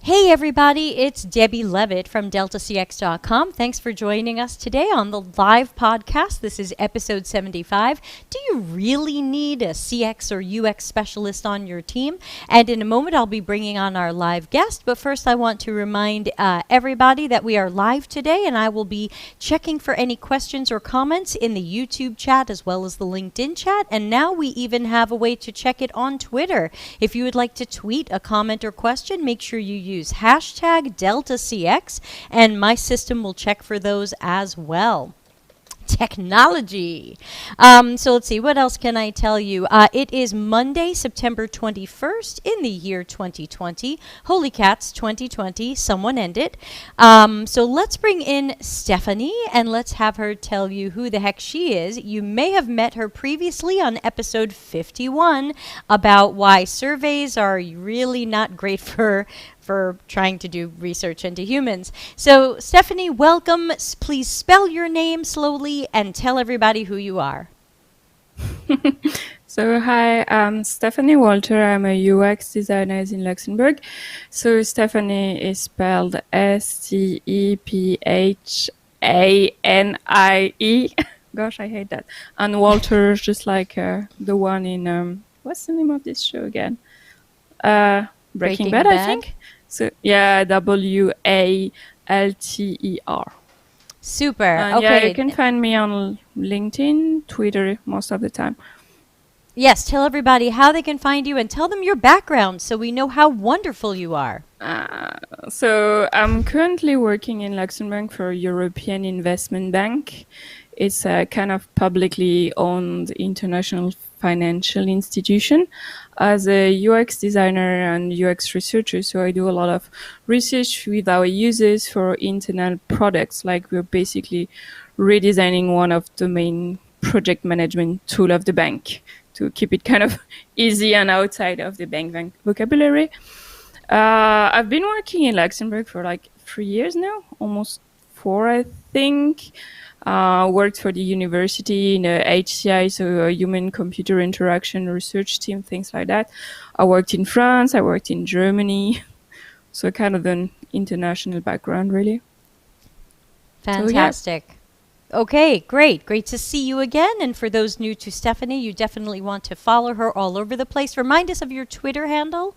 Hey everybody, it's Debbie Levitt from deltacx.com. Thanks for joining us today on the live podcast. This is episode 75. Do you really need a CX or UX specialist on your team? And in a moment, I'll be bringing on our live guest. But first, I want to remind everybody that we are live today, and I will be checking for any questions or comments in the YouTube chat as well as the LinkedIn chat. And now we even have a way to check it on Twitter. If you would like to tweet a comment or question, make sure you use hashtag DeltaCX, and my system will check for those as well. Technology. So let's see, what else can I tell you? It is Monday, September 21st in the year 2020. Holy cats, 2020, someone end it. So let's bring in Stephanie and let's have her tell you who the heck she is. You may have met her previously on episode 51 about why surveys are really not great for trying to do research into humans. So, Stephanie, welcome. Please spell your name slowly and tell everybody who you are. So, hi, I'm Stéphanie Walter. I'm a UX designer in Luxembourg. So, Stephanie is spelled Stephanie. Gosh, I hate that. And Walter is just like the one in, what's the name of this show again? Breaking Bad, I think. So, yeah, Walter. Super. Okay. Yeah, you can find me on LinkedIn, Twitter most of the time. Yes, tell everybody how they can find you and tell them your background so we know how wonderful you are. So I'm currently working in Luxembourg for a European investment bank. It's a kind of publicly owned international financial institution as a UX designer and UX researcher. So I do a lot of research with our users for internal products. Like we're basically redesigning one of the main project management tool of the bank to keep it kind of easy and outside of the bank vocabulary. I've been working in Luxembourg for like 3 years now, almost 4, I think. Worked for the university in the HCI, so a human-computer interaction research team, things like that. I worked in France, I worked in Germany, so kind of an international background, really. Fantastic. So, yeah. Okay, great. Great to see you again. And for those new to Stephanie, you definitely want to follow her all over the place. Remind us of your Twitter handle.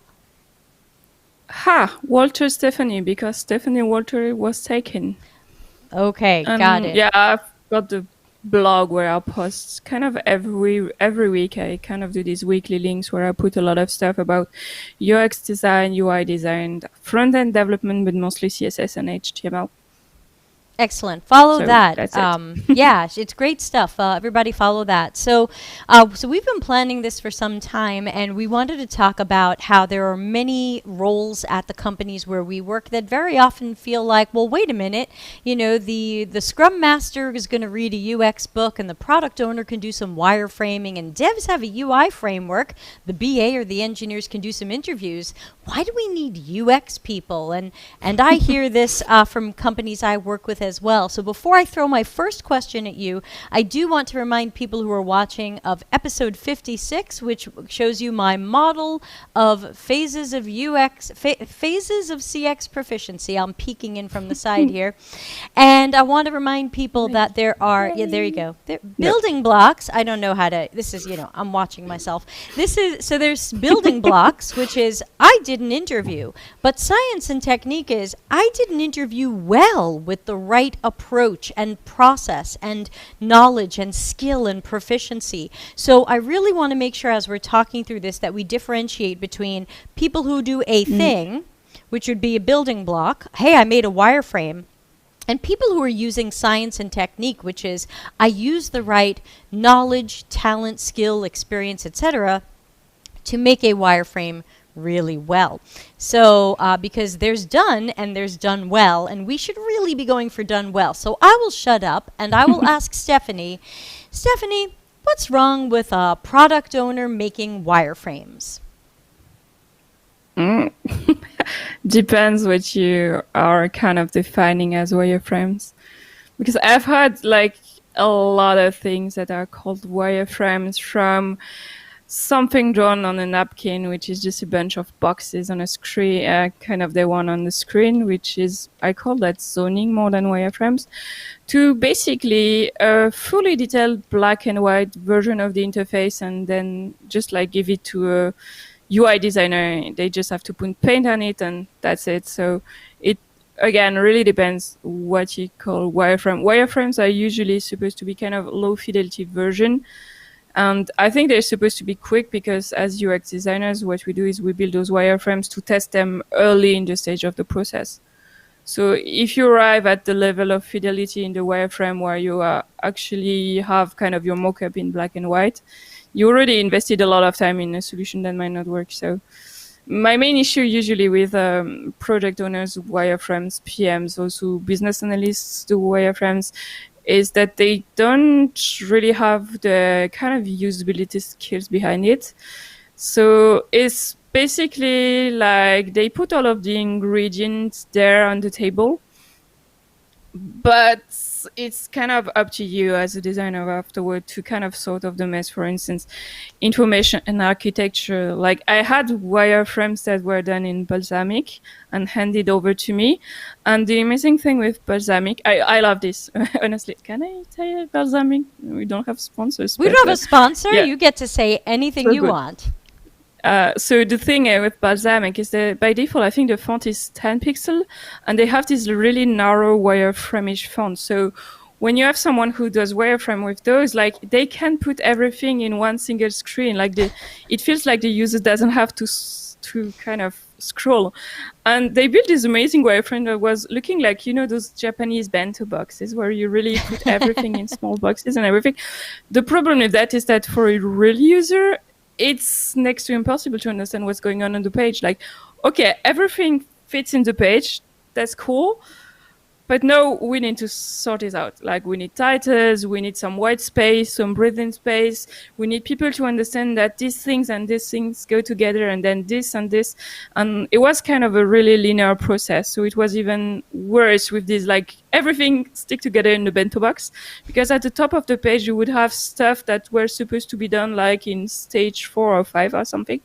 Walter Stephanie, because Stephanie Walter was taken. Okay, got it. Yeah, I've got the blog where I post kind of every week. I kind of do these weekly links where I put a lot of stuff about UX design, UI design, front-end development, but mostly CSS and HTML. Excellent. Follow that. That's it. Yeah, it's great stuff. Everybody follow that. So we've been planning this for some time, and we wanted to talk about how there are many roles at the companies where we work that very often feel like, well, wait a minute, you know, the Scrum Master is going to read a UX book, and the product owner can do some wireframing, and devs have a UI framework. The BA or the engineers can do some interviews. Why do we need UX people? And I hear this from companies I work with as well. So before I throw my first question at you, I do want to remind people who are watching of episode 56, which shows you my model of phases of UX, phases of CX proficiency. I'm peeking in from the side here. And I want to remind people that there are, yeah, there you go. Building blocks. I don't know how to, this is, you know, I'm watching myself. So there's building blocks, which is, I did an interview, but science and technique is, I did an interview well with the right approach and process and knowledge and skill and proficiency. So I really want to make sure as we're talking through this that we differentiate between people who do a thing, which would be a building block. Hey, I made a wireframe. And people who are using science and technique, which is I use the right knowledge, talent, skill, experience, etc., to make a wireframe really well. So because there's done and there's done well, and we should really be going for done well. So I will shut up and I will ask Stephanie, what's wrong with a product owner making wireframes? Depends what you are kind of defining as wireframes. Because I've had like a lot of things that are called wireframes, from something drawn on a napkin, which is just a bunch of boxes on a screen, kind of the one on the screen, which is, I call that zoning more than wireframes, to basically a fully detailed black and white version of the interface, and then just like give it to a UI designer. They just have to put paint on it, and that's it. So it, again, really depends what you call wireframe. Wireframes are usually supposed to be kind of low fidelity version. And I think they're supposed to be quick because as UX designers, what we do is we build those wireframes to test them early in the stage of the process. So if you arrive at the level of fidelity in the wireframe where you actually have kind of your mockup in black and white, you already invested a lot of time in a solution that might not work. So my main issue usually with project owners, wireframes, PMs, also business analysts do wireframes, is that they don't really have the kind of usability skills behind it. So it's basically like they put all of the ingredients there on the table, but it's kind of up to you as a designer afterward to kind of sort of the mess. For instance, information and architecture. Like I had wireframes that were done in Balsamic and handed over to me. And the amazing thing with Balsamic, I love this, honestly. Can I say Balsamic? We don't have sponsors. We don't have a sponsor. Yeah. You get to say anything So you good. want. So the thing with Balsamic is that by default, I think the font is 10 pixel, and they have this really narrow wireframe-ish font. So when you have someone who does wireframe with those, like they can put everything in one single screen. Like it feels like the user doesn't have to kind of scroll. And they built this amazing wireframe that was looking like, you know, those Japanese bento boxes where you really put everything in small boxes and everything. The problem with that is that for a real user, it's next to impossible to understand what's going on the page. Like, okay, everything fits in the page. That's cool. But no, we need to sort it out. Like we need titles, we need some white space, some breathing space. We need people to understand that these things and these things go together, and then this and this. And it was kind of a really linear process. So it was even worse with this, like everything stick together in the bento box, because at the top of the page, you would have stuff that were supposed to be done like in stage 4 or 5 or something.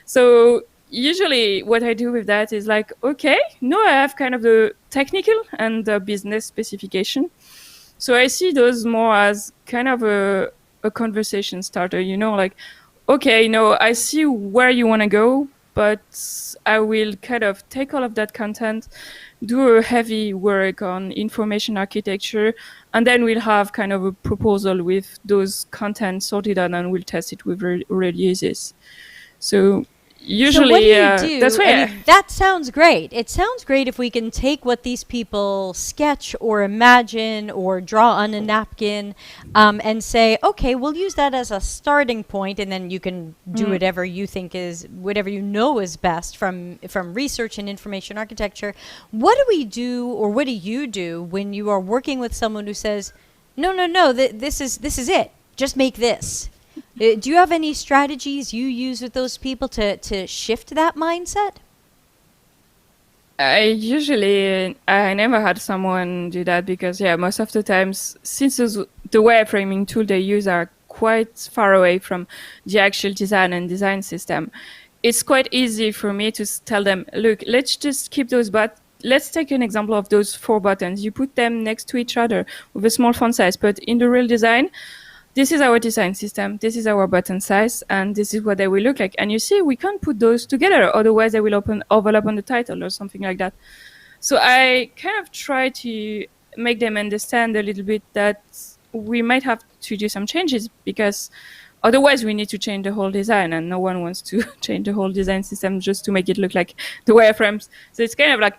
So usually what I do with that is like, okay, no, I have kind of the technical and the business specification. So I see those more as kind of a conversation starter, you know, like, okay, no, I see where you want to go, but I will kind of take all of that content, do a heavy work on information architecture, and then we'll have kind of a proposal with those content sorted out, and we'll test it with real users. So usually, so what do you do? that's why that sounds great. It sounds great if we can take what these people sketch or imagine or draw on a napkin and say, okay, we'll use that as a starting point, and then you can do whatever you think is, whatever you know is best from research and information architecture. What do we do, or what do you do when you are working with someone who says, no, this is it. Just make this. Do you have any strategies you use with those people to shift that mindset? I never had someone do that because, most of the times, since the wireframing tool they use are quite far away from the actual design and design system, it's quite easy for me to tell them, look, let's just keep those buttons. Let's take an example of those 4 buttons. You put them next to each other with a small font size, but in the real design, this is our design system, this is our button size, and this is what they will look like. And you see, we can't put those together, otherwise they will overlap on the title or something like that. So I kind of try to make them understand a little bit that we might have to do some changes, because otherwise we need to change the whole design, and no one wants to change the whole design system just to make it look like the wireframes. So it's kind of like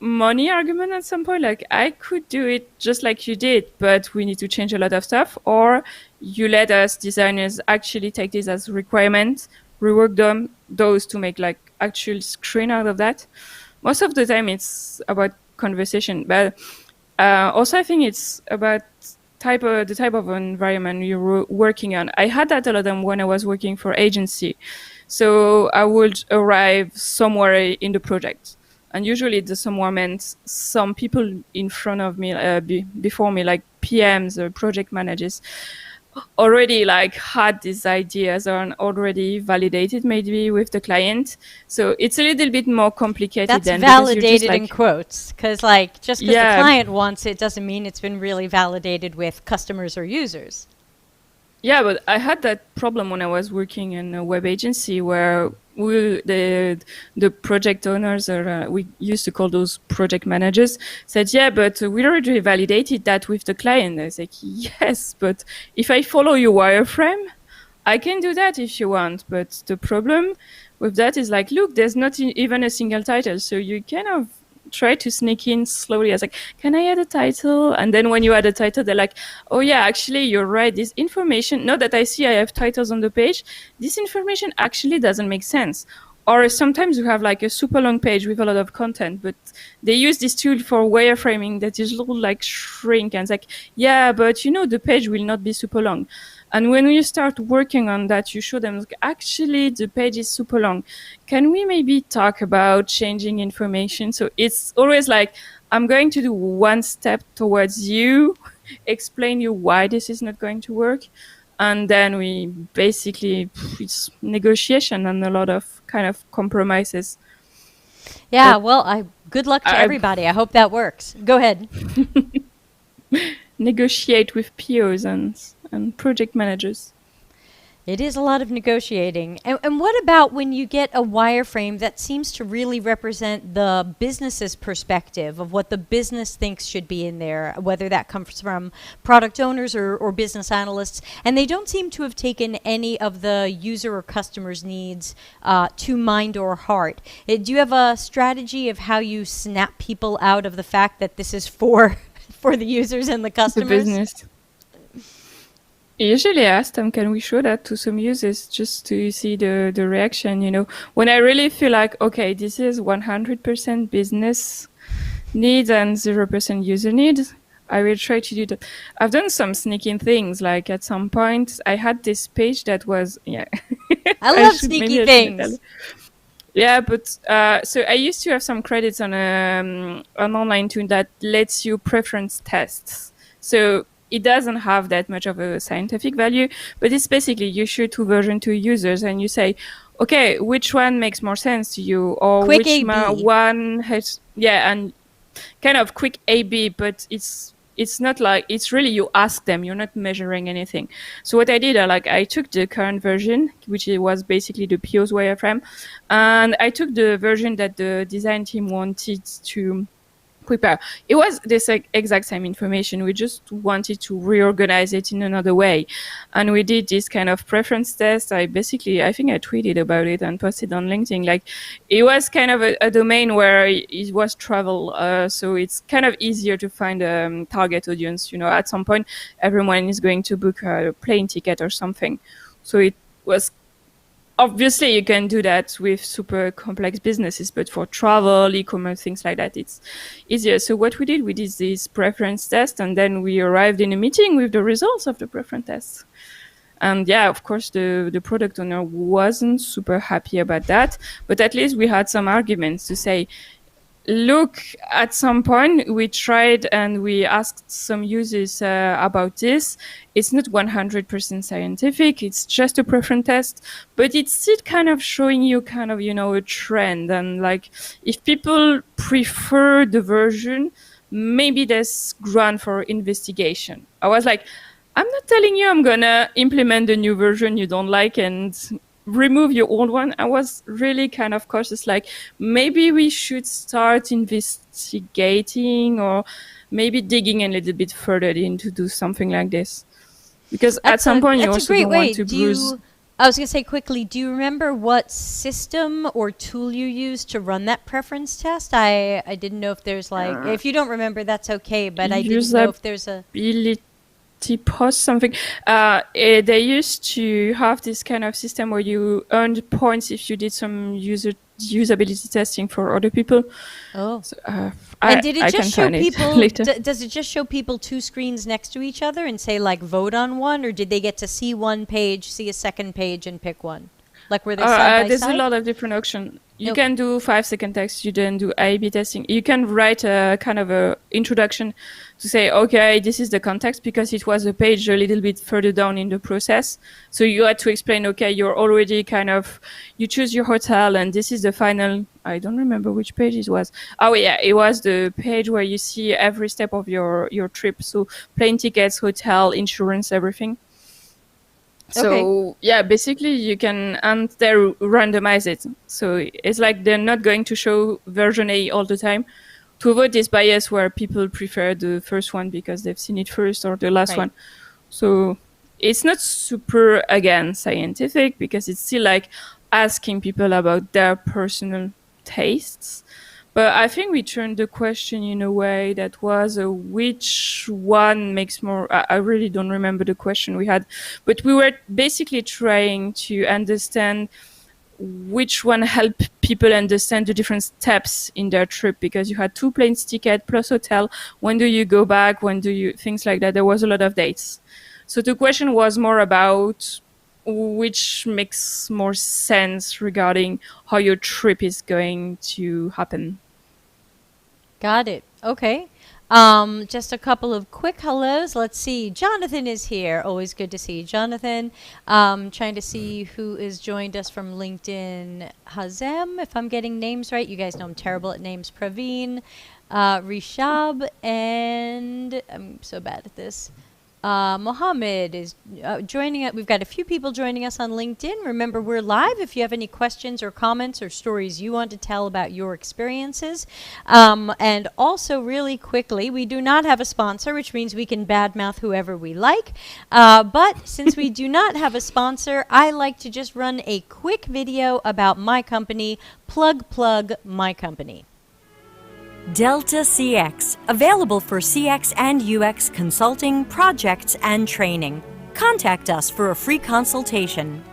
money argument at some point, like I could do it just like you did, but we need to change a lot of stuff, or you let us designers actually take this as requirements, rework those to make like actual screen out of that. Most of the time it's about conversation, but also I think it's about the type of environment you're working on. I had that a lot when I was working for agency. So I would arrive somewhere in the project, and usually the somewhere meant some people in front of me, before me, like PMs or project managers. already like had these ideas or already validated maybe with the client. So it's a little bit more complicated That's then, because you're just validated in like, quotes, because like just because the yeah, client wants it doesn't mean it's been really validated with customers or users. yeah, but I had that problem when I was working in a web agency where the project owners, or we used to call those project managers, said, yeah, but we already validated that with the client. I was like, yes, but if I follow your wireframe, I can do that if you want. But the problem with that is like, look, there's not even a single title. So you kind of try to sneak in slowly. I was like, can I add a title? And then when you add a title, they're like, oh yeah, actually you're right. This information, now that I see I have titles on the page, this information actually doesn't make sense. Or sometimes you have like a super long page with a lot of content, but they use this tool for wireframing that is little like shrink, and it's like, yeah, but you know, the page will not be super long. And when you start working on that, you show them, like, actually, the page is super long. Can we maybe talk about changing information? So it's always like, I'm going to do one step towards you, explain you why this is not going to work. And then we basically, it's negotiation and a lot of kind of compromises. Yeah, But well, good luck to I everybody. I hope that works. Go ahead. negotiate with POs and project managers. It is a lot of negotiating. And what about when you get a wireframe that seems to really represent the business's perspective of what the business thinks should be in there, whether that comes from product owners or business analysts, and they don't seem to have taken any of the user or customer's needs to mind or heart. Do you have a strategy of how you snap people out of the fact that this is for for the users and the The customers? business. Usually I ask them, can we show that to some users just to see the reaction, you know? When I really feel like, okay, this is 100% business needs and 0% user needs, I will try to do that. I've done some sneaking things, like at some point I had this page that was, yeah. I I love should, sneaky maybe I shouldn't tell. things. Yeah, but so I used to have some credits on an online tool that lets you preference tests. So it doesn't have that much of a scientific value, but it's basically you show two versions to users and you say, okay, which one makes more sense to you, or Quick which A/B. one has, yeah, and kind of quick A/B, but it's not like, it's really, you ask them, you're not measuring anything. So what I did, I took the current version, which was basically the PO's wireframe, and I took the version that the design team wanted to prepare. It was this exact same information. We just wanted to reorganize it in another way. And we did this kind of preference test. I think I tweeted about it and posted on LinkedIn. Like, it was kind of a domain where it was travel. So it's kind of easier to find a target audience. You know, at some point, everyone is going to book a plane ticket or something. So it was, obviously you can do that with super complex businesses, but for travel, e-commerce, things like that, it's easier. So what we did this preference test, and then we arrived in a meeting with the results of the preference test. And yeah, of course, the product owner wasn't super happy about that, but at least we had some arguments to say, look, at some point we tried and we asked some users about this. It's not 100% scientific. It's just a preference test, but it's still kind of showing you kind of, you know, a trend. And like, if people prefer the version, maybe there's ground for investigation. I was like, I'm not telling you I'm gonna implement the new version you don't like and remove your old one. I was really kind of cautious, like, maybe we should start investigating or maybe digging a little bit further in to do something like this. Because at some point you That's a also great don't way. want to bruise. I was going to say quickly, do you remember what system or tool you used to run that preference test? I didn't know if there's like, if you don't remember, that's okay, but I didn't know if there's a... Post something. They used to have this kind of system where you earned points if you did some usability testing for other people. Oh. So, and did it I just can show find it people, later. does it just show people two screens next to each other and say like vote on one, or did they get to see one page, see a second page and pick one? Like were they side by There's side? a lot of different options. You Nope. can do 5-second text. You then do A/B testing. You can write a kind of a introduction to say, okay, this is the context, because it was a page a little bit further down in the process. So you had to explain, okay, you're already you choose your hotel and this is the final, I don't remember which page it was. Oh yeah, it was the page where you see every step of your trip. So plane tickets, hotel, insurance, everything. So yeah, basically you can, and they randomize it. So it's like they're not going to show version A all the time to avoid this bias where people prefer the first one because they've seen it first or the last one. So it's not super, again, scientific, because it's still like asking people about their personal tastes. But I think we turned the question in a way that was which one makes more. I really don't remember the question we had, but we were basically trying to understand which one helped people understand the different steps in their trip, because you had 2 planes ticket plus hotel. When do you go back? When do you, things like that. There was a lot of dates. So the question was more about which makes more sense regarding how your trip is going to happen. Got it. Okay. Just a couple of quick hellos. Let's see. Jonathan is here. Always good to see Jonathan. Trying to see who is joined us from LinkedIn. Hazem, if I'm getting names right. You guys know I'm terrible at names. Praveen, Rishab, and I'm so bad at this. Mohammed is joining us. We've got a few people joining us on LinkedIn. Remember, we're live. If you have any questions or comments or stories you want to tell about your experiences. And also, really quickly, we do not have a sponsor, which means we can badmouth whoever we like. But since we do not have a sponsor, I like to just run a quick video about my company, Plug My Company. Delta CX, available for CX and UX consulting, projects, and training. Contact us for a free consultation.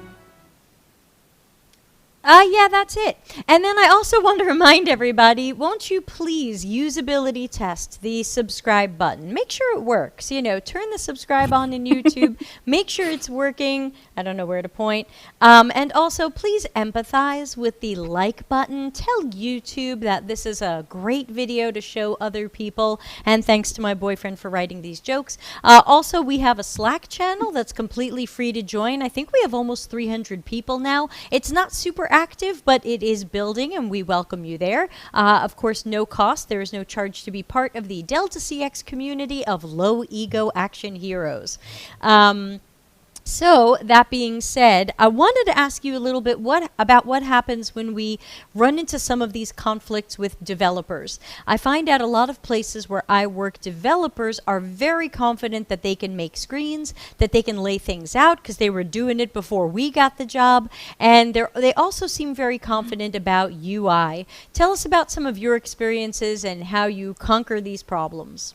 Yeah, that's it. And then I also want to remind everybody, won't you please usability test the subscribe button? Make sure it works. You know, turn the subscribe on in YouTube. Make sure it's working. I don't know where to point. And also, please empathize with the like button. Tell YouTube that this is a great video to show other people. And thanks to my boyfriend for writing these jokes. Also, we have a Slack channel that's completely free to join. I think we have almost 300 people now. It's not super active, but it is building, and we welcome you there. Of course, no cost. There is no charge to be part of the Delta CX community of low ego action heroes. So that being said, I wanted to ask you a little bit about what happens when we run into some of these conflicts with developers. I find out a lot of places where I work, developers are very confident that they can make screens, that they can lay things out because they were doing it before we got the job, and they also seem very confident about UI. Tell us about some of your experiences and how you conquer these problems.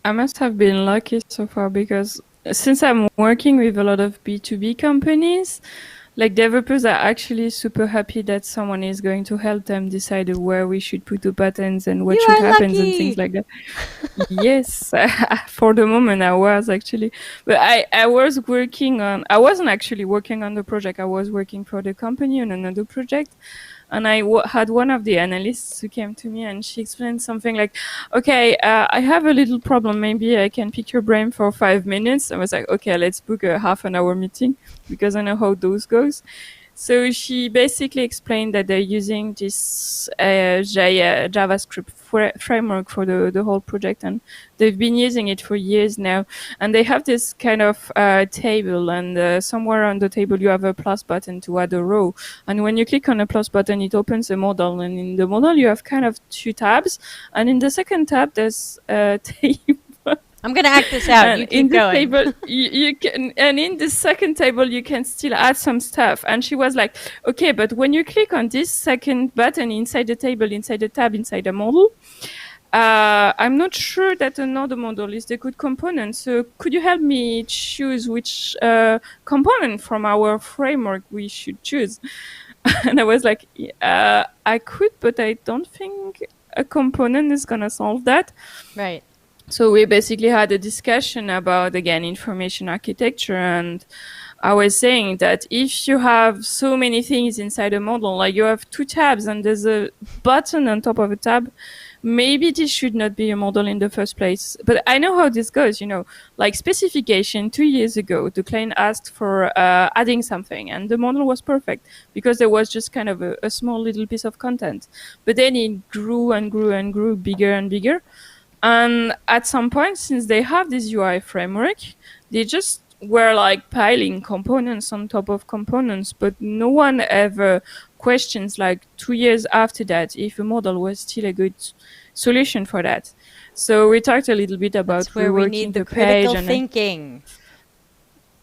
I must have been lucky so far, because since I'm working with a lot of B2B companies, like developers are actually super happy that someone is going to help them decide where we should put the buttons and what should happen and things like that. Yes, for the moment I was actually, but I was working on, I wasn't actually working on the project. I was working for the company on another project. And I had one of the analysts who came to me and she explained something like, okay, I have a little problem. Maybe I can pick your brain for 5 minutes. I was like, okay, let's book a half-an-hour meeting because I know how those goes. So she basically explained that they're using this JavaScript framework for the whole project, and they've been using it for years now. And they have this kind of table, and somewhere on the table you have a plus button to add a row. And when you click on a plus button, it opens a model. And in the model, you have kind of 2 tabs. And in the second tab, there's a table. I'm going to act this out. And you keep going. Table, you can, and in the second table, you can still add some stuff. And she was like, okay, but when you click on this second button inside the table, inside the tab, inside the model, I'm not sure that another model is the good component. So could you help me choose which component from our framework we should choose? And I was like, I could, but I don't think a component is going to solve that. Right. So we basically had a discussion about, again, information architecture, and I was saying that if you have so many things inside a model, like you have 2 tabs and there's a button on top of a tab, maybe this should not be a model in the first place. But I know how this goes, like specification 2 years ago, the client asked for adding something and the model was perfect because there was just kind of a small little piece of content. But then it grew and grew and grew bigger and bigger. And at some point, since they have this UI framework, they just were like piling components on top of components, but no one ever questions like 2 years after that if a model was still a good solution for that. So we talked a little bit about That's where we need the critical thinking.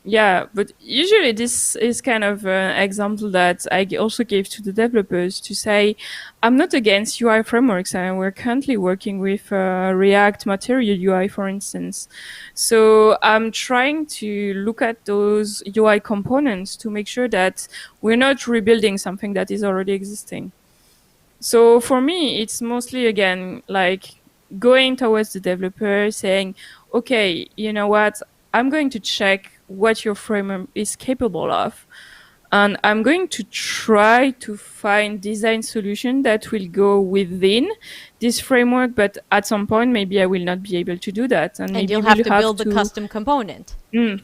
Yeah, but usually this is kind of an example that I also gave to the developers to say, I'm not against UI frameworks, and we're currently working with React Material UI, for instance. So I'm trying to look at those UI components to make sure that we're not rebuilding something that is already existing. So for me, it's mostly, again, like going towards the developer saying, okay, you know what, I'm going to check what your framework is capable of. And I'm going to try to find design solution that will go within this framework, but at some point, maybe I will not be able to do that. And maybe you'll have to build the custom component. To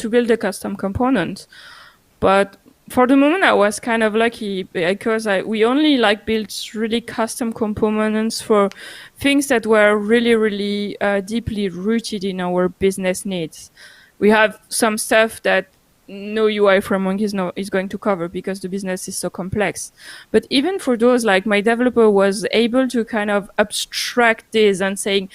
build a custom component. But for the moment, I was kind of lucky because we only built really custom components for things that were really, really deeply rooted in our business needs. We have some stuff that no UI framework is going to cover because the business is so complex. But even for those, like my developer was able to kind of abstract this and saying,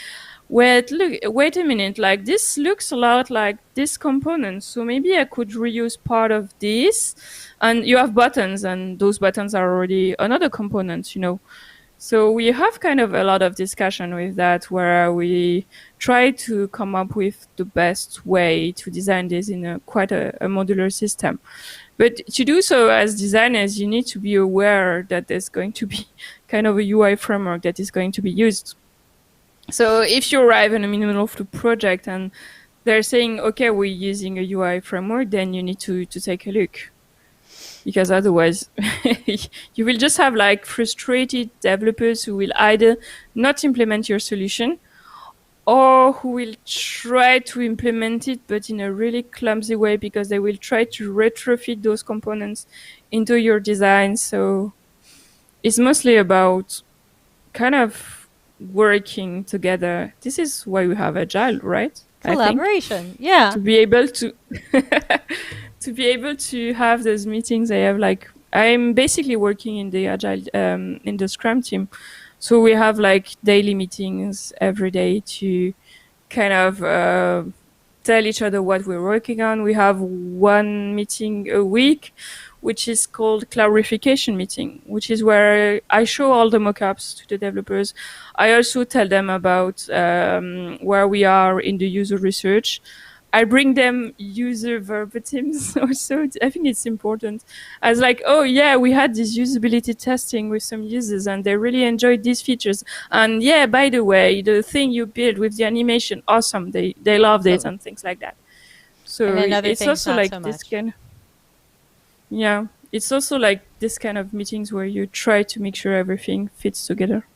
wait a minute, like this looks a lot like this component, so maybe I could reuse part of this. And you have buttons, and those buttons are already another component, So we have kind of a lot of discussion with that, where we try to come up with the best way to design this in quite a modular system. But to do so as designers, you need to be aware that there's going to be kind of a UI framework that is going to be used. So if you arrive in the middle of the project and they're saying, okay, we're using a UI framework, then you need to take a look. Because otherwise, you will just have frustrated developers who will either not implement your solution or who will try to implement it, but in a really clumsy way, because they will try to retrofit those components into your design. So it's mostly about kind of working together. This is why we have Agile, right? Collaboration, yeah. To be able to to be able to have those meetings. I'm basically working in the Agile in the Scrum team, so we have daily meetings every day to kind of tell each other what we're working on. We have one meeting a week, which is called clarification meeting, which is where I show all the mockups to the developers. I also tell them about where we are in the user research. I bring them user verbatims also. I think it's important. As oh yeah, we had this usability testing with some users and they really enjoyed these features. And yeah, by the way, the thing you built with the animation, awesome. They loved it and things like that. So it's also this kind. Yeah, it's also this kind of meetings where you try to make sure everything fits together.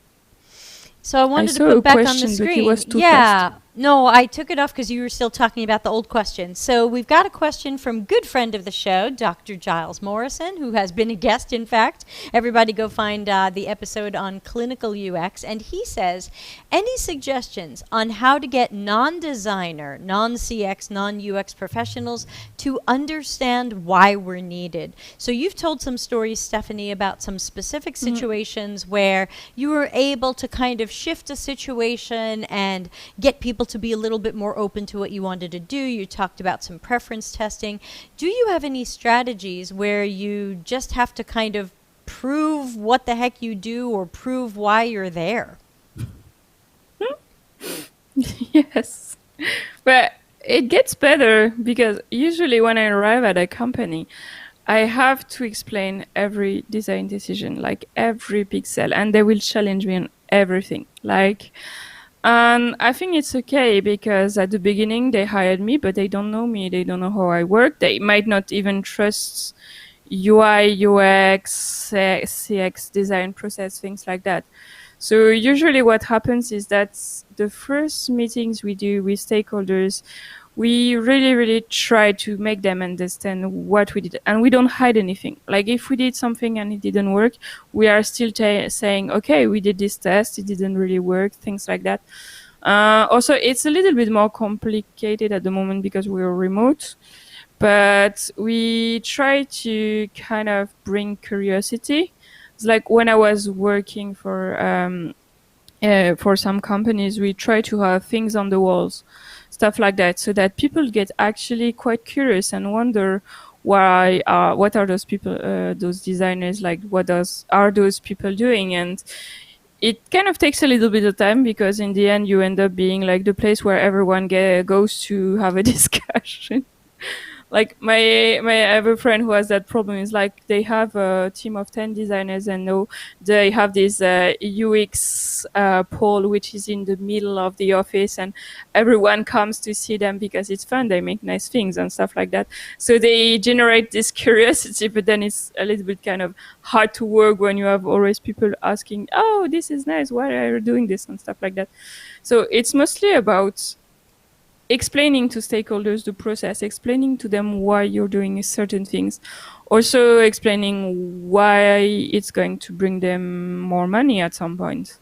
So I wanted to put back on the screen. Fast. No, I took it off because you were still talking about the old question. So we've got a question from good friend of the show, Dr. Giles Morrison, who has been a guest, in fact. Everybody go find the episode on clinical UX. And he says, any suggestions on how to get non-designer, non-CX, non-UX professionals to understand why we're needed? So you've told some stories, Stephanie, about some specific situations where you were able to kind of shift a situation and get people to be a little bit more open to what you wanted to do. You talked about some preference testing. Do you have any strategies where you just have to kind of prove what the heck you do or prove why you're there? Yes. But it gets better because usually when I arrive at a company, I have to explain every design decision, every pixel, and they will challenge me on everything. And I think it's okay because at the beginning they hired me, but they don't know me. They don't know how I work. They might not even trust UI, UX, CX design process, things like that. So usually what happens is that the first meetings we do with stakeholders, we really, really try to make them understand what we did. And we don't hide anything. Like if we did something and it didn't work, we are still saying, okay, we did this test, it didn't really work, things like that. Also, it's a little bit more complicated at the moment because we're remote, but we try to kind of bring curiosity. It's like when I was working for some companies, we try to have things on the walls, stuff like that, so that people get actually quite curious and wonder what are those people, those designers, like are those people doing? And it kind of takes a little bit of time because in the end you end up being like the place where everyone goes to have a discussion. Like I have a friend who has that problem. Is like they have a team of 10 designers and they have this UX pole which is in the middle of the office, and everyone comes to see them because it's fun. They make nice things and stuff like that. So they generate this curiosity, but then it's a little bit kind of hard to work when you have always people asking, "Oh, this is nice. Why are you doing this?" and stuff like that. So it's mostly about explaining to stakeholders the process, explaining to them why you're doing certain things, also explaining why it's going to bring them more money at some point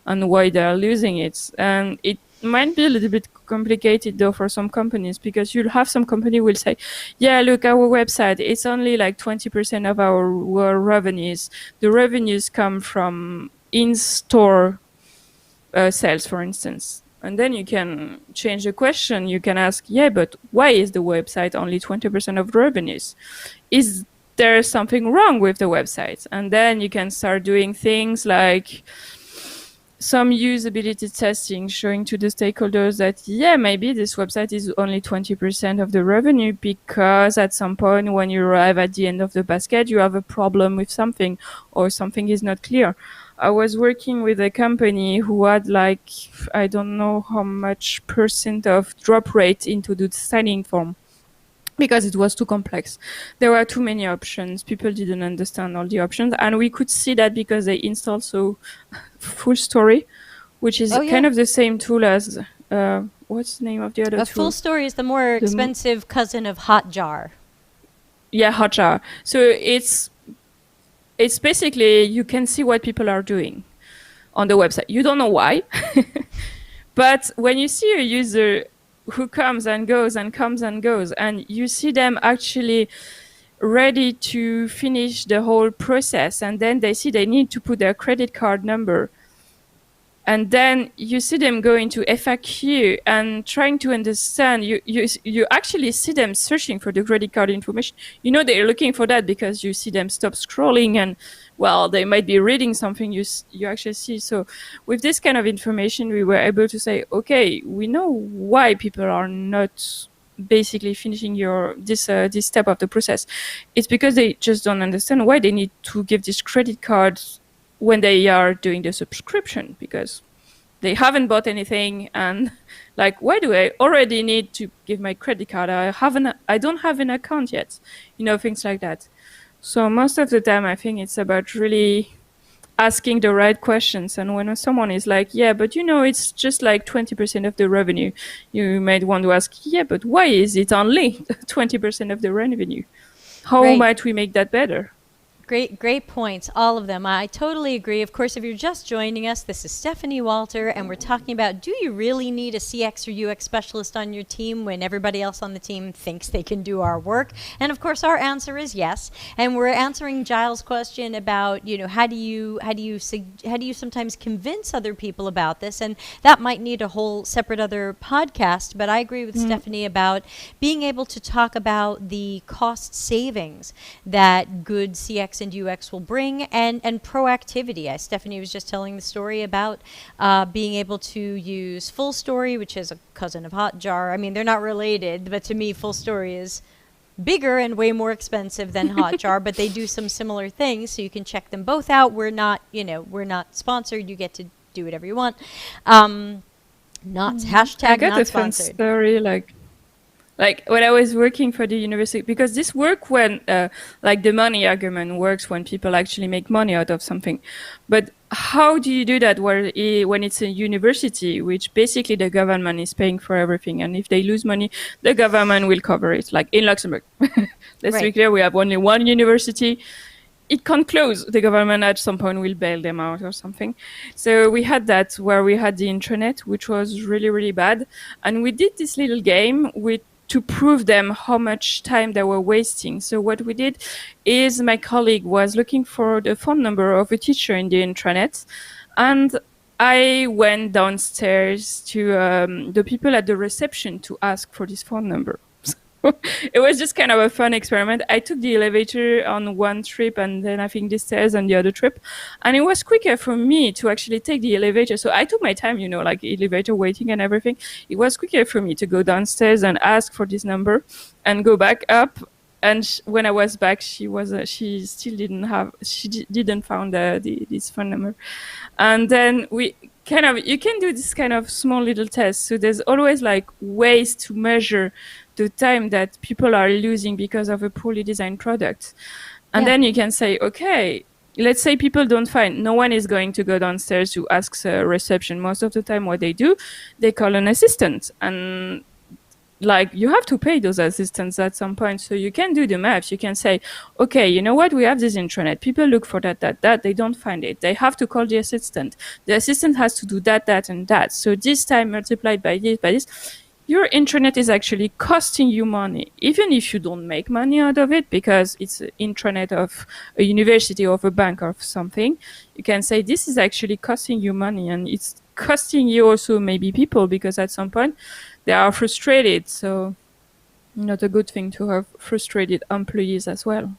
and why they're losing it. And it might be a little bit complicated though for some companies, because you'll have some company will say, yeah, look, our website, it's only like 20% of our revenues. The revenues come from in-store sales, for instance. And then you can change the question. You can ask, yeah, but why is the website only 20% of revenues? Is there something wrong with the website? And then you can start doing things like some usability testing, showing to the stakeholders that, yeah, maybe this website is only 20% of the revenue because at some point when you arrive at the end of the basket, you have a problem with something or something is not clear. I was working with a company who had like, I don't know how much % of drop rate into the signing form because it was too complex. There were too many options. People didn't understand all the options. And we could see that because they installed Full Story, which is kind of the same tool as, what's the name of the other tool? Full Story is the more expensive cousin of Hotjar. Yeah, Hotjar. So it's basically, you can see what people are doing on the website. You don't know why. But when you see a user who comes and goes and comes and goes, and you see them actually ready to finish the whole process, and then they see they need to put their credit card number, and then you see them go into FAQ and trying to understand. You actually see them searching for the credit card information. You know they're looking for that because you see them stop scrolling, and well, they might be reading something you actually see. So with this kind of information, we were able to say, okay, we know why people are not basically finishing this step of the process. It's because they just don't understand why they need to give this credit card when they are doing the subscription, because they haven't bought anything, and like, why do I already need to give my credit card? I don't have an account yet, things like that. So most of the time, I think it's about really asking the right questions. And when someone is like, yeah, but it's just like 20% of the revenue, you might want to ask, yeah, but why is it only 20% of the revenue? How might we make that better? Great points, all of them. I totally agree. Of course, if you're just joining us, this is Stéphanie Walter, and we're talking about, do you really need a CX or UX specialist on your team when everybody else on the team thinks they can do our work? And of course, our answer is yes. And we're answering Giles' question about, how do you sometimes convince other people about this? And that might need a whole separate other podcast. But I agree with Stéphanie about being able to talk about the cost savings that good CX and UX will bring, and proactivity. Stéphanie was just telling the story about being able to use Full Story, which is a cousin of Hotjar. I mean, they're not related, but to me, Full Story is bigger and way more expensive than Hotjar, but they do some similar things, so you can check them both out. We're not sponsored. You get to do whatever you want. Not I hashtag got not a fun sponsored. story, like when I was working for the university, because this work when like the money argument works when people actually make money out of something. But how do you do that when it's a university, which basically the government is paying for everything, and if they lose money, the government will cover it, like in Luxembourg. Let's be Right. clear, we have only one university. It can't close. The government at some point will bail them out or something. So we had that where we had the intranet, which was really, really bad. And we did this little game to prove them how much time they were wasting. So what we did is my colleague was looking for the phone number of a teacher in the intranet. And I went downstairs to the people at the reception to ask for this phone number. It was just kind of a fun experiment. I took the elevator on one trip and then I think the stairs on the other trip. And it was quicker for me to actually take the elevator. So I took my time, like elevator waiting and everything. It was quicker for me to go downstairs and ask for this number and go back up. And when I was back, she still didn't found this phone number. And then you can do this kind of small little test. So there's always like ways to measure the time that people are losing because of a poorly designed product. And then you can say, okay, let's say people don't find, no one is going to go downstairs to ask reception. Most of the time what they do, they call an assistant. And like you have to pay those assistants at some point. So you can do the math. You can say, okay, you know what? We have this intranet. People look for that. They don't find it. They have to call the assistant. The assistant has to do that, and that. So this time multiplied by this, your intranet is actually costing you money, even if you don't make money out of it, because it's an intranet of a university or of a bank or something. You can say this is actually costing you money, and it's costing you also maybe people, because at some point they are frustrated. So not a good thing to have frustrated employees as well.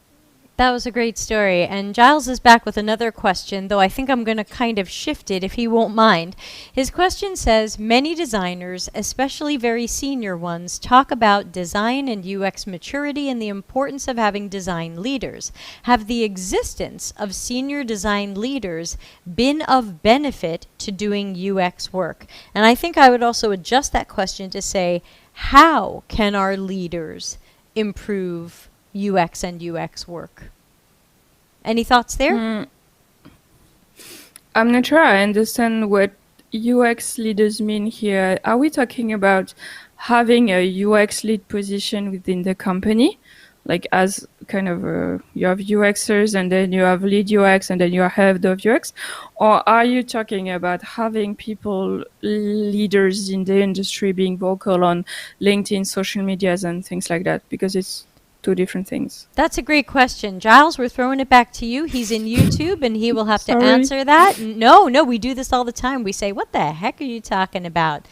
That was a great story. And Giles is back with another question, though I think I'm going to kind of shift it if he won't mind. His question says, many designers, especially very senior ones, talk about design and UX maturity and the importance of having design leaders. Have the existence of senior design leaders been of benefit to doing UX work? And I think I would also adjust that question to say, how can our leaders improve UX and UX work? Any thoughts there? I'm not sure I understand what UX leaders mean here. Are we talking about having a UX lead position within the company? Like as kind of you have UXers and then you have lead UX and then you are head of UX? Or are you talking about having people, leaders in the industry, being vocal on LinkedIn, social medias and things like that? Because it's two different things. That's a great question. Giles, we're throwing it back to you. He's in YouTube and he will have to answer that. No, we do this all the time. We say, what the heck are you talking about?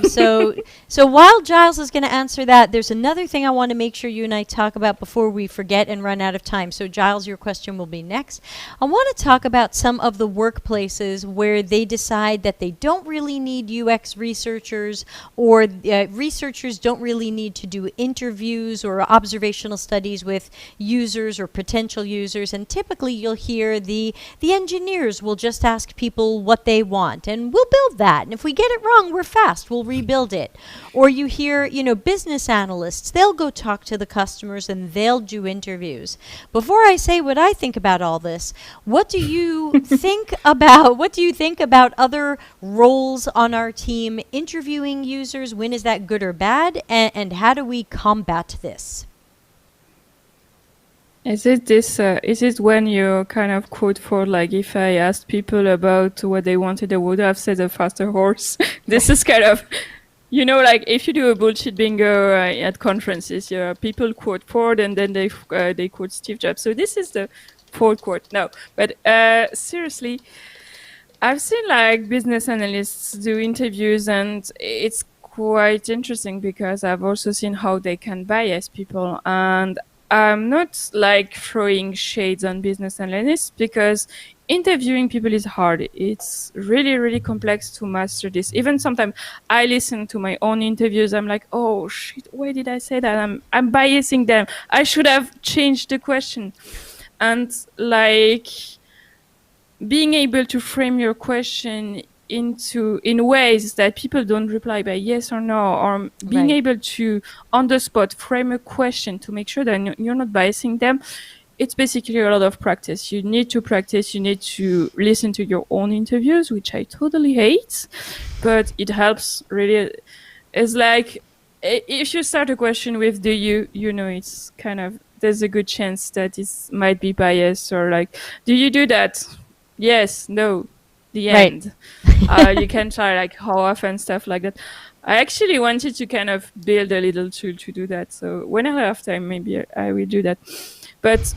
So while Giles is going to answer that, there's another thing I want to make sure you and I talk about before we forget and run out of time. So Giles, your question will be next. I want to talk about some of the workplaces where they decide that they don't really need UX researchers, or researchers don't really need to do interviews or observational studies with users or potential users, and typically you'll hear the engineers will just ask people what they want and we'll build that, and if we get it wrong, we're fast, we'll rebuild it. Or you hear, business analysts, they'll go talk to the customers and they'll do interviews. Before I say what I think about all this, what do you think about other roles on our team interviewing users? When is that good or bad, and how do we combat this? Is it when you kind of quote for, like, if I asked people about what they wanted, I would have said a faster horse? This is kind of, like if you do a bullshit bingo at conferences, people quote Ford and then they quote Steve Jobs. So this is the Ford quote. No, but seriously, I've seen like business analysts do interviews, and it's quite interesting because I've also seen how they can bias people. And I'm not like throwing shades on business analysts, because interviewing people is hard. It's really, really complex to master this. Even sometimes I listen to my own interviews. I'm like, oh shit, why did I say that? I'm biasing them. I should have changed the question. And like being able to frame your question in ways that people don't reply by yes or no, or being able to on the spot frame a question to make sure that you're not biasing them. It's basically a lot of practice. You need to practice. You need to listen to your own interviews, which I totally hate, but it helps really. It's like if you start a question with "do you," it's kind of, there's a good chance that it might be biased, or like, "Do you do that?" Yes, no, the end. You can try like how often, stuff like that. I actually wanted to kind of build a little tool to do that. So when I have time, maybe I will do that. But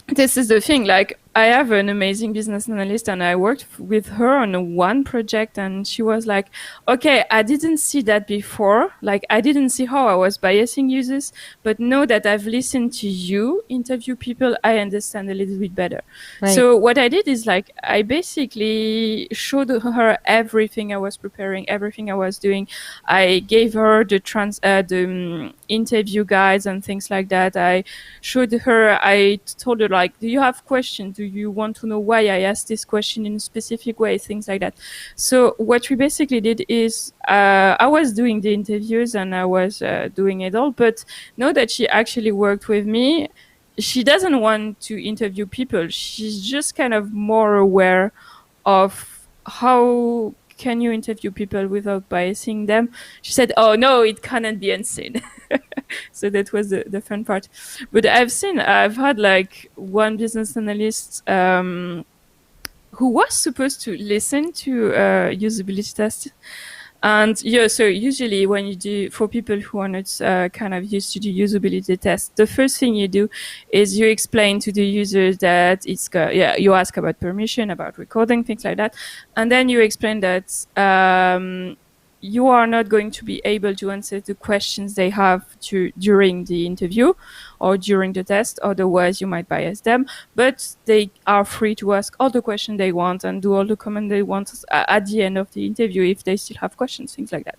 this is the thing, like I have an amazing business analyst and I worked with her on one project, and she was like, okay, I didn't see that before. Like I didn't see how I was biasing users, but now that I've listened to you interview people, I understand a little bit better. So what I did is like, I basically showed her everything I was preparing, everything I was doing. I gave her the interview guides and things like that. I showed her, I told her like, do you have questions? Do you want to know why I asked this question in a specific way? Things like that. So what we basically did is I was doing the interviews and I was doing it all. But now that she actually worked with me, she doesn't want to interview people. She's just kind of more aware of how can you interview people without biasing them. She said, oh no, it cannot be unseen. So that was the fun part. But I've had like one business analyst who was supposed to listen to usability tests. And so usually when you do, for people who are not kind of used to do usability tests, the first thing you do is you explain to the user that you ask about permission, about recording, things like that. And then you explain that you are not going to be able to answer the questions they have during the interview or during the test. Otherwise, you might bias them. But they are free to ask all the questions they want and do all the comments they want at the end of the interview if they still have questions, things like that.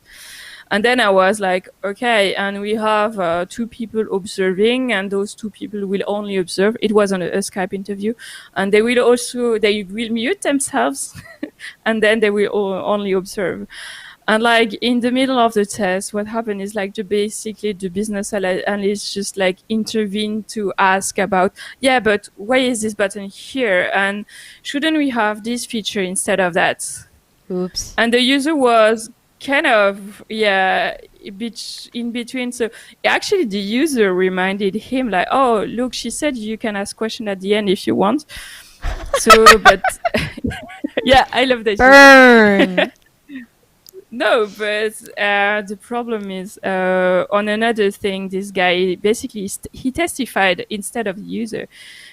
And then I was like, okay, and we have 2 people observing, and those 2 people will only observe. It was on a Skype interview, and they will mute themselves, and then they will only observe. And like in the middle of the test, what happened is like basically the business analyst just like intervened to ask about, but why is this button here? And shouldn't we have this feature instead of that? Oops. And the user was kind of, in between. So actually the user reminded him like, oh, look, she said you can ask question at the end if you want. So, but I love that. Burn. No, but the problem is on another thing, this guy basically he testified instead of the user.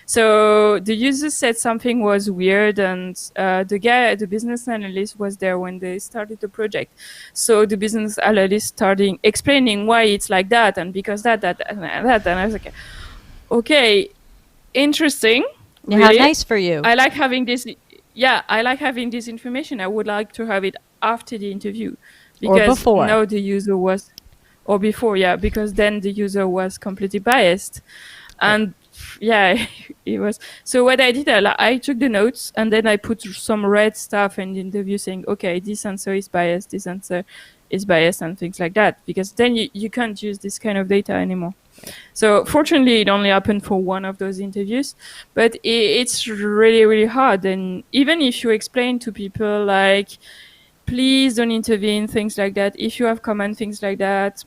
So the user said something was weird, and the business analyst was there when they started the project. So the business analyst started explaining why it's like that, and because that, and I was like, okay, interesting. Yeah, really. how nice for you. I like having this. Yeah, I like having this information. I would like to have it after the interview, because or before. now the user was, or before, because then the user was completely biased, and it was. So what I did, I took the notes and then I put some red stuff in the interview saying, okay, this answer is biased, this answer is biased, and things like that, because then you can't use this kind of data anymore. So fortunately, it only happened for one of those interviews, but it's really, really hard. And even if you explain to people like, please don't intervene, things like that, if you have common things like that,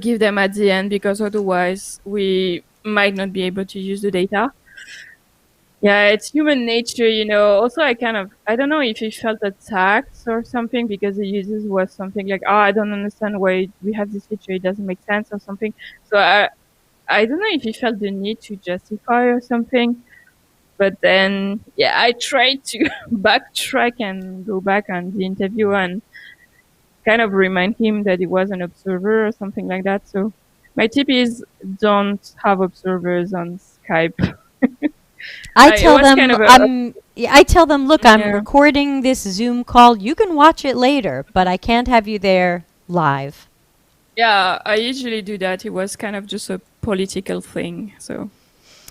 give them at the end, because otherwise we might not be able to use the data. Yeah, it's human nature, Also, I don't know if he felt attacked or something, because the users was something like, I don't understand why we have this feature, it doesn't make sense or something. So I don't know if he felt the need to justify or something. But then, I tried to backtrack and go back on the interview and kind of remind him that he was an observer or something like that. So my tip is, don't have observers on Skype. I tell them, look, I'm recording this Zoom call. You can watch it later, but I can't have you there live. Yeah, I usually do that. It was kind of just a political thing. So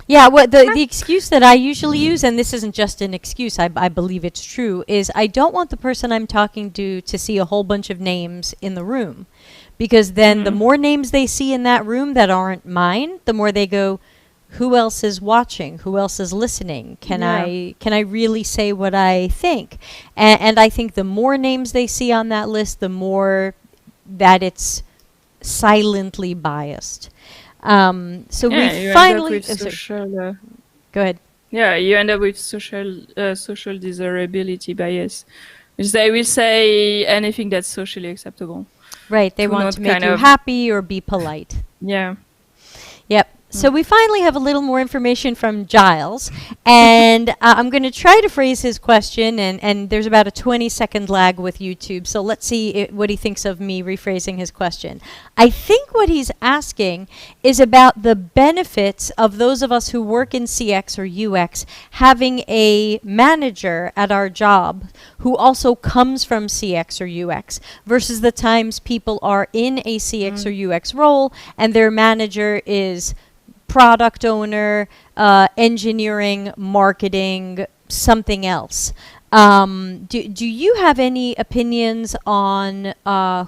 Yeah, what the excuse that I usually use, and this isn't just an excuse, I believe it's true, is I don't want the person I'm talking to see a whole bunch of names in the room. Because then the more names they see in that room that aren't mine, the more they go, who else is watching? Who else is listening? Can I really say what I think? And I think the more names they see on that list, the more that it's silently biased. So we finally go ahead. Yeah, you end up with social desirability bias, which they will say anything that's socially acceptable. Right, they want to make you happy or be polite. Yeah. Yep. So we finally have a little more information from Giles, and I'm going to try to phrase his question, and there's about a 20-second lag with YouTube, so let's see what he thinks of me rephrasing his question. I think what he's asking is about the benefits of those of us who work in CX or UX having a manager at our job who also comes from CX or UX versus the times people are in a CX or UX role and their manager is product owner, engineering, marketing, something else. Do you have any opinions on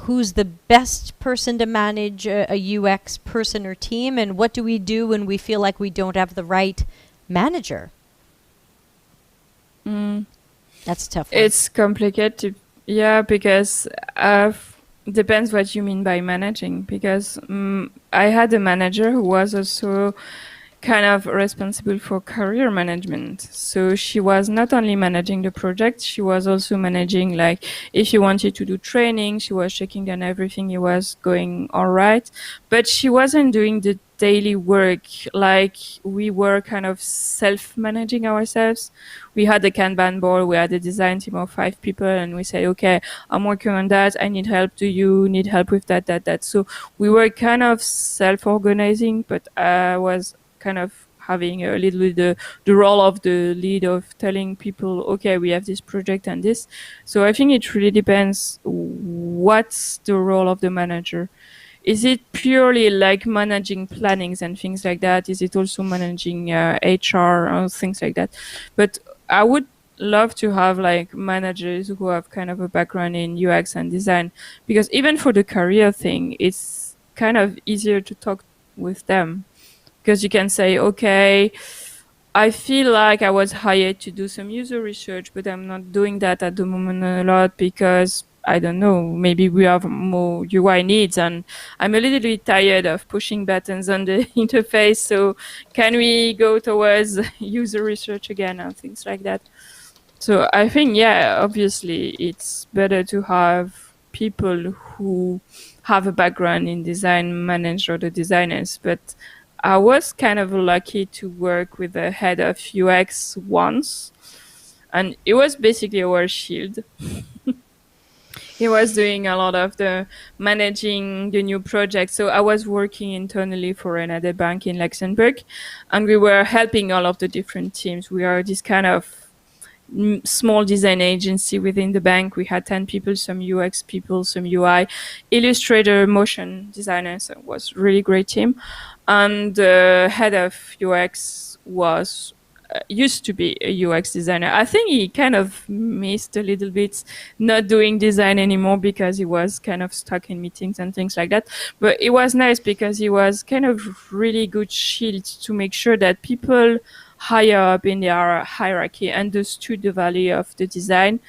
who's the best person to manage a UX person or team, and what do we do when we feel like we don't have the right manager? That's a tough one. It's complicated, because depends what you mean by managing, because I had a manager who was also kind of responsible for career management. So she was not only managing the project, she was also managing, like, if you wanted to do training, she was checking that everything was going all right. But she wasn't doing the daily work, like we were kind of self-managing ourselves. We had a Kanban board, we had a design team of 5 people, and we said, okay, I'm working on that, I need help, do you need help with that? So we were kind of self-organizing, but I was kind of having a little bit the role of the lead, of telling people, okay, we have this project and this. So I think it really depends what's the role of the manager. Is it purely like managing plannings and things like that? Is it also managing HR or things like that? But I would love to have like managers who have kind of a background in UX and design, because even for the career thing, it's kind of easier to talk with them, because you can say, okay, I feel like I was hired to do some user research, but I'm not doing that at the moment a lot because, I don't know, maybe we have more UI needs and I'm a little bit tired of pushing buttons on the interface. So can we go towards user research again and things like that? So I think, obviously it's better to have people who have a background in design manage other designers. But I was kind of lucky to work with the head of UX once, and it was basically our shield. He was doing a lot of the managing the new project. So I was working internally for another bank in Luxembourg, and we were helping all of the different teams. We are this kind of small design agency within the bank. We had 10 people, some UX people, some UI, illustrator, motion designers. So it was a really great team. And the head of UX was used to be a UX designer. I think he kind of missed a little bit not doing design anymore because he was kind of stuck in meetings and things like that. But it was nice because he was kind of really good shield to make sure that people higher up in their hierarchy understood the value of the design.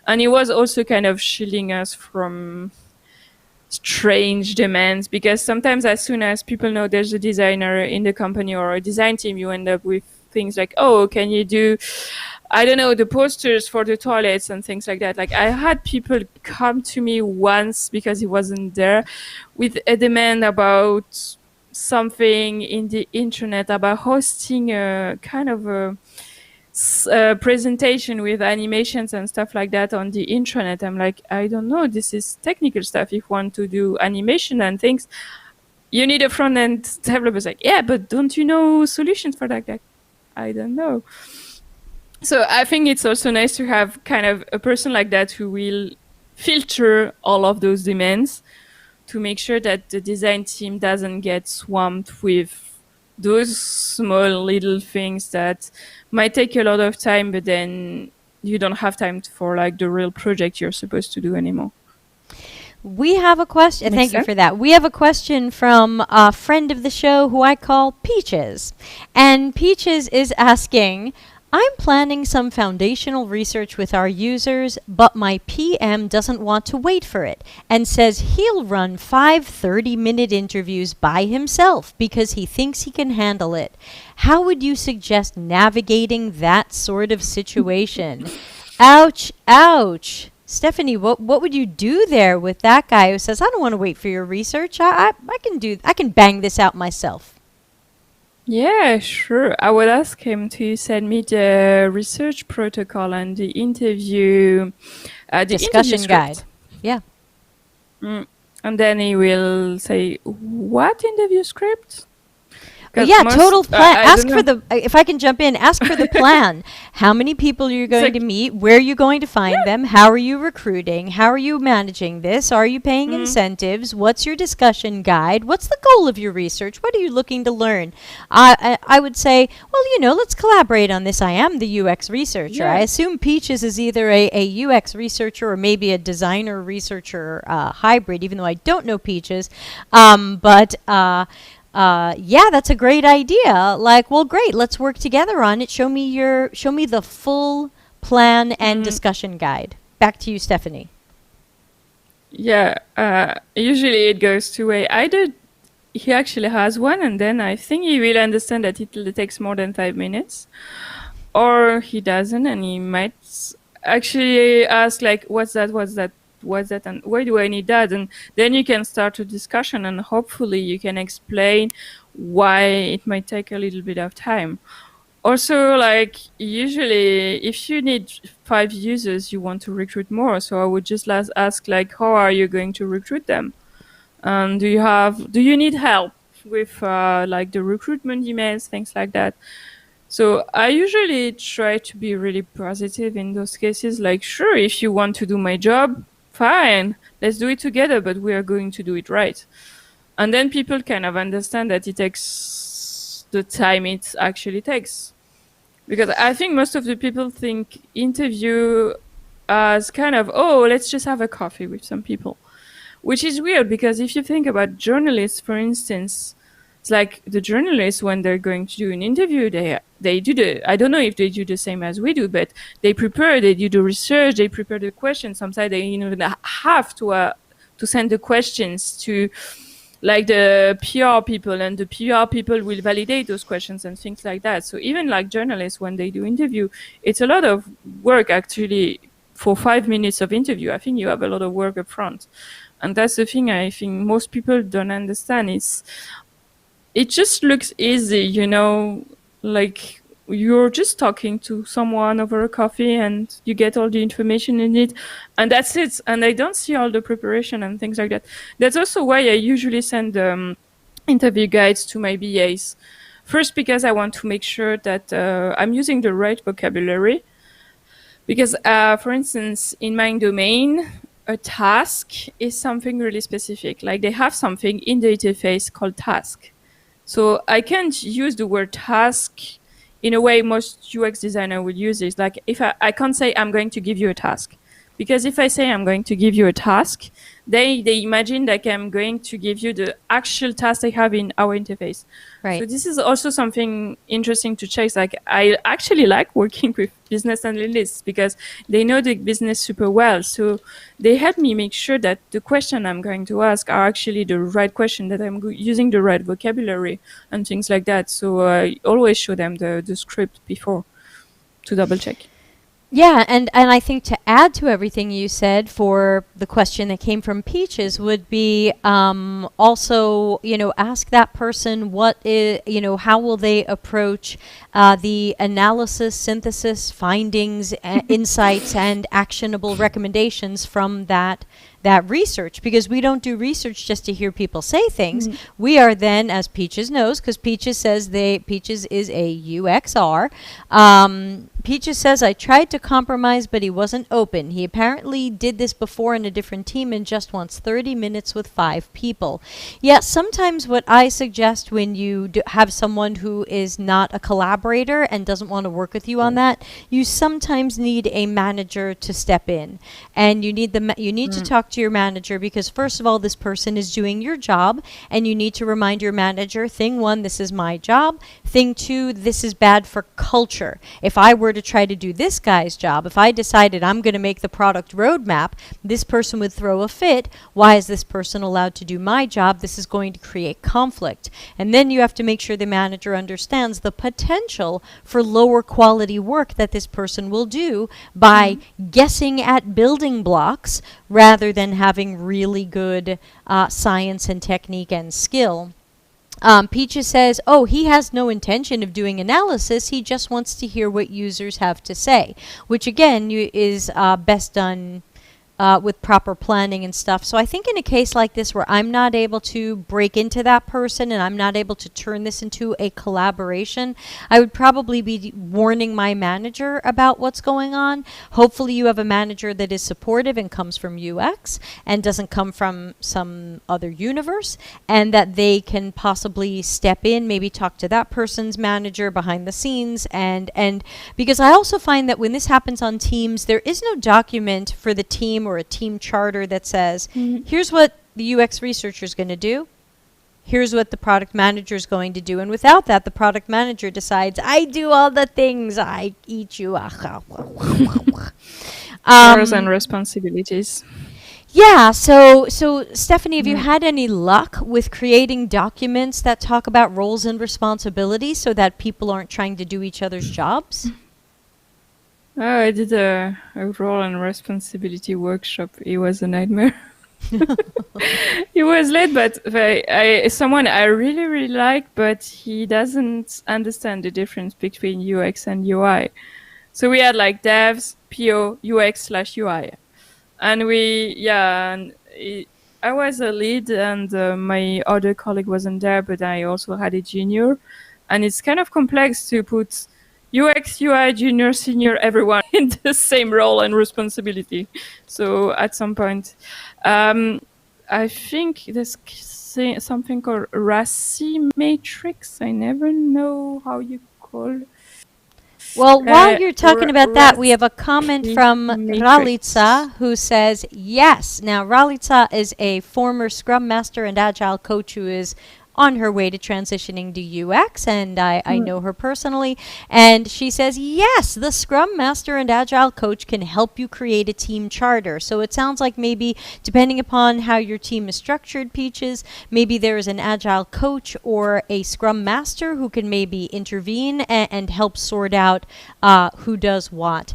And he was also kind of shielding us from strange demands, because sometimes as soon as people know there's a designer in the company or a design team, you end up with things like, oh, can you do, I don't know, the posters for the toilets and things like that. Like I had people come to me once because he wasn't there with a demand about something in the internet, about hosting a kind of a presentation with animations and stuff like that on the intranet. I'm like, I don't know, this is technical stuff. If you want to do animation and things, you need a front-end developer. Like, yeah, but don't you know solutions for that? Like, I don't know. So I think it's also nice to have kind of a person like that who will filter all of those demands to make sure that the design team doesn't get swamped with those small little things that might take a lot of time, but then you don't have time for like the real project you're supposed to do anymore. We have a question. Makes Thank you sense? for that. We have a question from a friend of the show who I call Peaches. And Peaches is asking, I'm planning some foundational research with our users, but my PM doesn't want to wait for it and says he'll run 5 30-minute interviews by himself because he thinks he can handle it. How would you suggest navigating that sort of situation? Ouch, ouch. Stephanie, what would you do there with that guy who says, I don't want to wait for your research. I can bang this out myself. Yeah, sure. I would ask him to send me the research protocol and the interview, Discussion guide. Yeah. And then he will say, what interview script? Yeah, total plan. Ask for the, if I can jump in, ask for the plan. How many people are you going to meet? Where are you going to find them? How are you recruiting? How are you managing this? Are you paying incentives? What's your discussion guide? What's the goal of your research? What are you looking to learn? I would say, well, let's collaborate on this. I am the UX researcher. I assume Peaches is either a UX researcher or maybe a designer researcher hybrid, even though I don't know Peaches. Yeah, that's a great idea. Like, well, great. Let's work together on it. Show me the full plan and discussion guide. Back to you, Stephanie. Yeah, usually it goes two way. Either he actually has one, and then I think he will understand that it takes more than 5 minutes, or he doesn't, and he might actually ask like, what's that, and why do I need that? And then you can start a discussion, and hopefully you can explain why it might take a little bit of time. Also, like, usually if you need 5 users, you want to recruit more. So I would just ask, like, how are you going to recruit them? And do you need help with like the recruitment emails, things like that? So I usually try to be really positive in those cases. Like, sure, if you want to do my job, fine, let's do it together, but we are going to do it right. And then people kind of understand that it takes the time it actually takes. Because I think most of the people think interview as kind of, oh, let's just have a coffee with some people. Which is weird, because if you think about journalists, for instance, it's like the journalists, when they're going to do an interview, they do I don't know if they do the same as we do, but they prepare, they do the research, they prepare the questions. Sometimes they have to send the questions to like the PR people, and the PR people will validate those questions and things like that. So even like journalists, when they do interview, it's a lot of work actually for 5 minutes of interview. I think you have a lot of work up front. And that's the thing I think most people don't understand. It just looks easy, like you're just talking to someone over a coffee and you get all the information you need, and that's it. And I don't see all the preparation and things like that. That's also why I usually send interview guides to my BAs. First, because I want to make sure that I'm using the right vocabulary. Because, for instance, in my domain, a task is something really specific. Like, they have something in the interface called task. So I can't use the word task in a way most UX designer would use it. Like, if I can't say I'm going to give you a task. Because if I say I'm going to give you a task, they imagine like I'm going to give you the actual task they have in our interface. Right. So this is also something interesting to check. Like, I actually like working with business analysts because they know the business super well. So they help me make sure that the question I'm going to ask are actually the right question, that I'm using the right vocabulary and things like that. So I always show them the script before to double check. Yeah, and I think to add to everything you said for the question that came from Peaches would be also, ask that person what is, how will they approach the analysis, synthesis, findings, insights, and actionable recommendations from that that research, because we don't do research just to hear people say things. We are then, as Peaches knows, because Peaches says Peaches is a UXR. Peaches says, I tried to compromise, but he wasn't open. He apparently did this before in a different team and just wants 30 minutes with 5 people. Yeah, sometimes what I suggest when you have someone who is not a collaborator and doesn't want to work with you on that, you sometimes need a manager to step in. And you need to talk to your manager, because first of all, this person is doing your job, and you need to remind your manager, thing one, this is my job. Thing two, this is bad for culture. If I were to try to do this guy's job, if I decided I'm going to make the product roadmap, this person would throw a fit. Why is this person allowed to do my job? This is going to create conflict. And then you have to make sure the manager understands the potential for lower quality work that this person will do by guessing at building blocks rather than having really good science and technique and skill. Peaches says, oh, he has no intention of doing analysis. He just wants to hear what users have to say, which again is best done with proper planning and stuff. So I think in a case like this where I'm not able to break into that person and I'm not able to turn this into a collaboration, I would probably be warning my manager about what's going on. Hopefully you have a manager that is supportive and comes from UX and doesn't come from some other universe, and that they can possibly step in, maybe talk to that person's manager behind the scenes. And because I also find that when this happens on teams, there is no document for the team or a team charter that says, here's what the UX researcher is going to do. Here's what the product manager is going to do. And without that, the product manager decides, I do all the things. I eat you. Roles and responsibilities. Yeah. So Stephanie, have you had any luck with creating documents that talk about roles and responsibilities so that people aren't trying to do each other's jobs? Oh, I did a role and responsibility workshop. It was a nightmare. He was late, but someone I really, really like, but he doesn't understand the difference between UX and UI. So we had like devs, PO, UX/UI. And I was a lead, and my other colleague wasn't there, but I also had a junior. And it's kind of complex to put UX, UI, junior, senior, everyone in the same role and responsibility. So at some point, I think there's something called RACI matrix. I never know how you call. Well, while you're talking about that, we have a comment from Ralitza who says, yes. Now, Ralitza is a former Scrum Master and Agile coach who is on her way to transitioning to UX, and I know her personally. And she says, yes, the Scrum Master and Agile coach can help you create a team charter. So it sounds like maybe, depending upon how your team is structured, Peaches, maybe there is an Agile coach or a Scrum Master who can maybe intervene and help sort out who does what.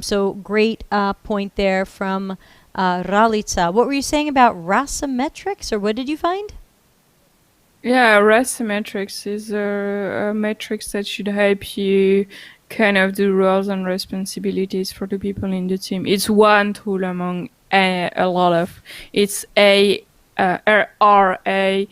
So great point there from Ralitza. What were you saying about rasametrics, or what did you find? Yeah, RACI matrix is a matrix that should help you kind of do roles and responsibilities for the people in the team. It's one tool among a lot of. It's a RASCI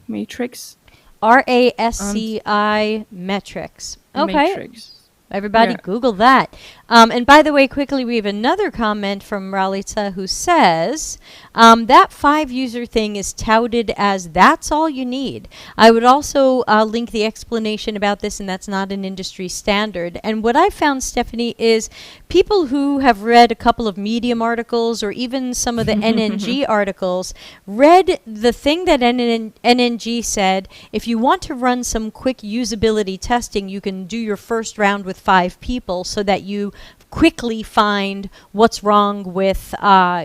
matrix. RASCI metrics. Okay. Matrix. Everybody Google that. And by the way, quickly, we have another comment from Ralitza who says, that 5-user thing is touted as that's all you need. I would also link the explanation about this, and that's not an industry standard. And what I found, Stephanie, is people who have read a couple of Medium articles or even some of the NNG articles read the thing that NNG said, if you want to run some quick usability testing, you can do your first round with 5 people so that you quickly find what's wrong with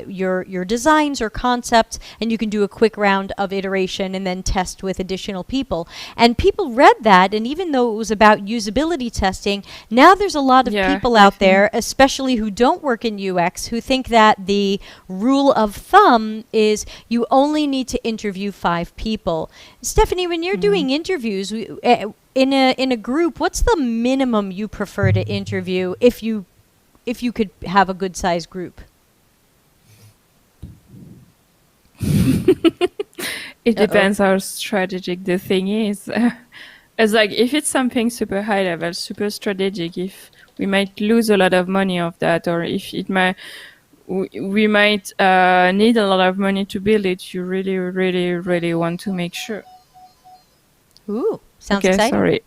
your designs or concepts, and you can do a quick round of iteration and then test with additional people. And people read that, and even though it was about usability testing, now there's a lot of people out there, especially who don't work in UX, who think that the rule of thumb is you only need to interview 5 people. Stephanie, when you're doing interviews, in a group, what's the minimum you prefer to interview if you could have a good sized group? It depends how strategic the thing is. It's like if it's something super high level, super strategic, if we might lose a lot of money of that, or if it might, we might need a lot of money to build it, you really, really, really want to make sure. Ooh, sounds Okay, exciting. sorry.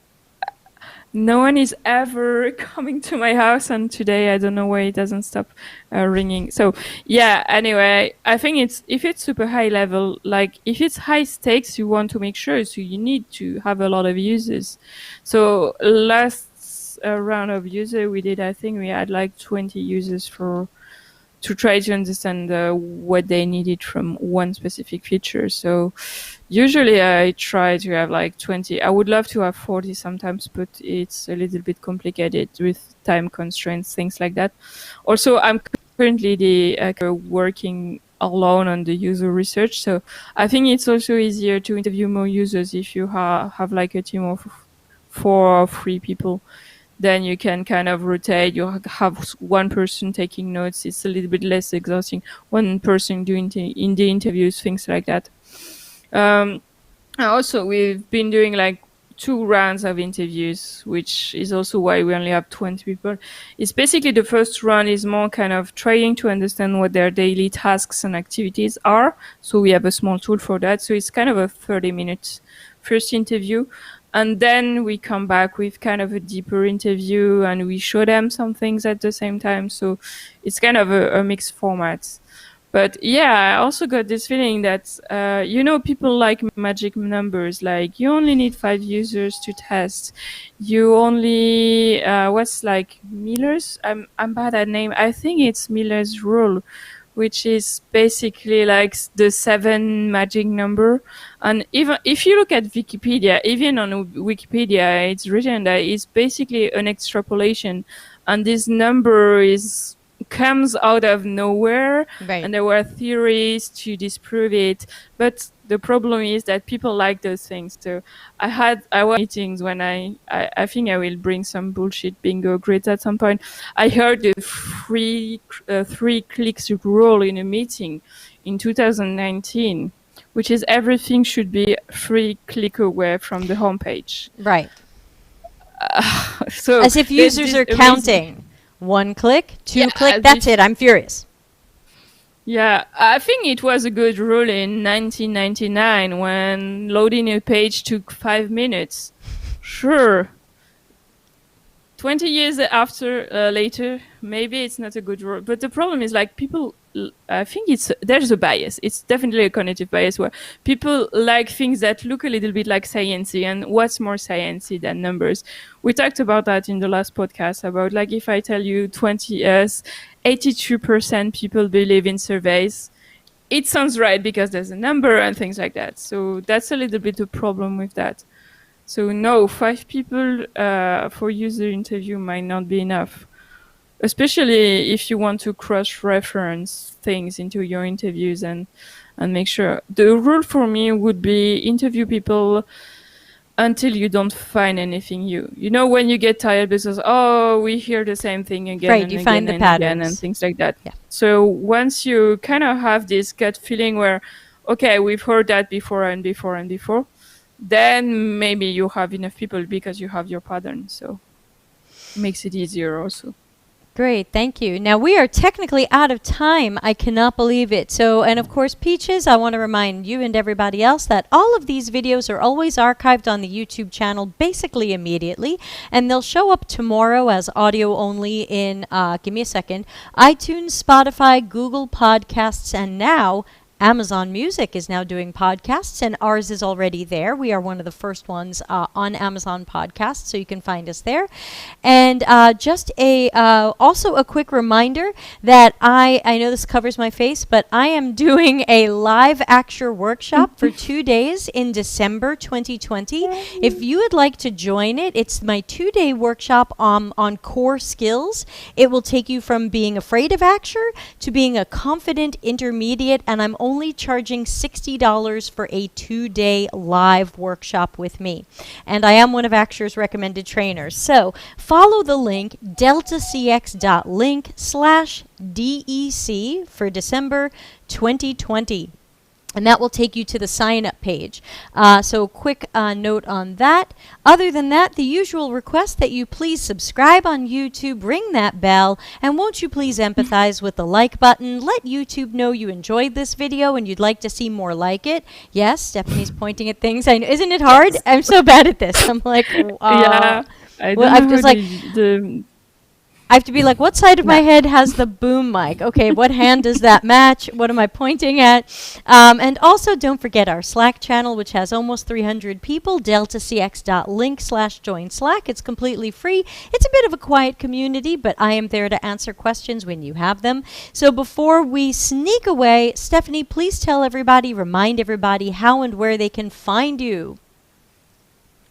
No one is ever coming to my house, and today I don't know why it doesn't stop ringing. So yeah, anyway, I think if it's super high level, like if it's high stakes, you want to make sure, so you need to have a lot of users. So last round of user we did, I think we had like 20 users to try to understand what they needed from one specific feature. So usually I try to have like 20. I would love to have 40 sometimes, but it's a little bit complicated with time constraints, things like that. Also, I'm currently working alone on the user research. So I think it's also easier to interview more users if you have like a team of 4 or 3 people. Then you can kind of rotate. You have one person taking notes. It's a little bit less exhausting. One person doing in the interviews, things like that. Also, we've been doing like 2 rounds of interviews, which is also why we only have 20 people. It's basically the first round is more kind of trying to understand what their daily tasks and activities are. So we have a small tool for that. So it's kind of a 30-minute first interview. And then we come back with kind of a deeper interview and we show them some things at the same time. So it's kind of a mixed format. But yeah, I also got this feeling that, people like magic numbers, like you only need 5 users to test. You only, what's like Miller's? I'm bad at name. I think it's Miller's rule, which is basically like the 7 magic number. And even if you look at Wikipedia, even on Wikipedia, it's written that it's basically an extrapolation. And this number comes out of nowhere, Right. and there were theories to disprove it. But the problem is that people like those things. So I was meetings when I think I will bring some bullshit bingo grids at some point. I heard the 3 clicks rule in a meeting in 2019, which is everything should be 3 click away from the homepage. Right. So as if users are counting. 1 click, 2 click, that's it. I'm furious. Yeah, I think it was a good rule in 1999 when loading a page took 5 minutes. Sure. 20 years later, maybe it's not a good rule. But the problem is like people, I think there's a bias. It's definitely a cognitive bias where people like things that look a little bit like sciencey, and what's more sciencey than numbers. We talked about that in the last podcast about like if I tell you 82% people believe in surveys, it sounds right because there's a number and things like that. So that's a little bit a problem with that. So no, 5 people for user interview might not be enough, especially if you want to cross-reference things into your interviews and make sure. The rule for me would be interview people until you don't find anything new. You know, when you get tired because, we hear the same thing again right, and you again find the and patterns. again and things like that. Yeah. So once you kind of have this gut feeling where, okay, we've heard that before and before and before, then maybe you have enough people because you have your pattern. So it makes it easier also. Great, thank you. Now we are technically out of time. I cannot believe it. So, and of course, Peaches, I want to remind you and everybody else that all of these videos are always archived on the YouTube channel basically immediately, and they'll show up tomorrow as audio only in, give me a second, iTunes, Spotify, Google Podcasts, and now Amazon Music is now doing podcasts, and ours is already there. We are one of the first ones on Amazon Podcasts, so you can find us there. And just also a quick reminder that I know this covers my face, but I am doing a live Acture workshop for 2 days in December 2020. If you would like to join it, it's my 2-day workshop on core skills. It will take you from being afraid of Acture to being a confident intermediate, and I'm only charging $60 for a 2-day live workshop with me. And I am one of Acture's recommended trainers. So follow the link deltacx.link/DEC for December 2020. And that will take you to the sign-up page. So quick note on that. Other than that, the usual request that you please subscribe on YouTube, ring that bell, and won't you please empathize with the like button. Let YouTube know you enjoyed this video and you'd like to see more like it. Yes, Stephanie's pointing at things. I know. Isn't it hard? Yes. I'm so bad at this. I'm like, Yeah, I well, don't I'm know just like, I have to be like, what side of my head has the boom mic? Okay, what hand does that match? What am I pointing at? And also, don't forget our Slack channel, which has almost 300 people, deltacx.link/join Slack. It's completely free. It's a bit of a quiet community, but I am there to answer questions when you have them. So before we sneak away, Stephanie, please tell everybody, remind everybody how and where they can find you.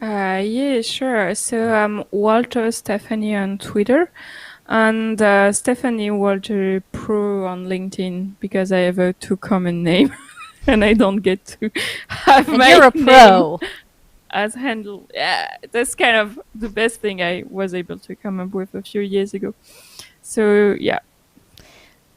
Yeah, sure. So I'm Walter Stephanie on Twitter and Stéphanie Walter Pro on LinkedIn because I have a too common name and I don't get to have And my you're a name pro. as handle. Yeah, that's kind of the best thing I was able to come up with a few years ago. So yeah.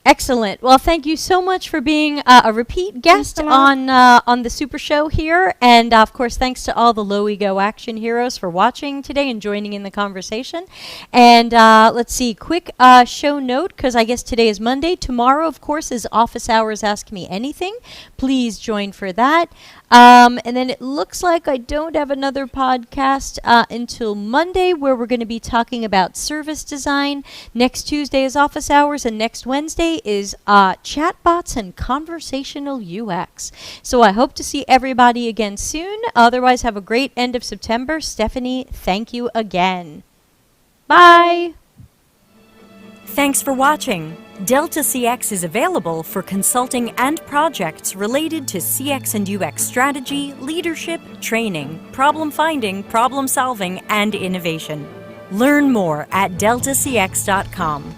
Excellent. Well, thank you so much for being a repeat guest on the Super Show here. And, of course, thanks to all the Low Ego Action Heroes for watching today and joining in the conversation. And let's see, quick show note, because I guess today is Monday. Tomorrow, of course, is Office Hours Ask Me Anything. Please join for that. And then it looks like I don't have another podcast until Monday, where we're going to be talking about service design. Next Tuesday is Office Hours, and next Wednesday is chatbots and conversational UX. So I hope to see everybody again soon. Otherwise, have a great end of September. Stephanie, thank you again. Bye. Thanks for watching. Delta CX is available for consulting and projects related to CX and UX strategy, leadership, training, problem finding, problem solving, and innovation. Learn more at deltacx.com.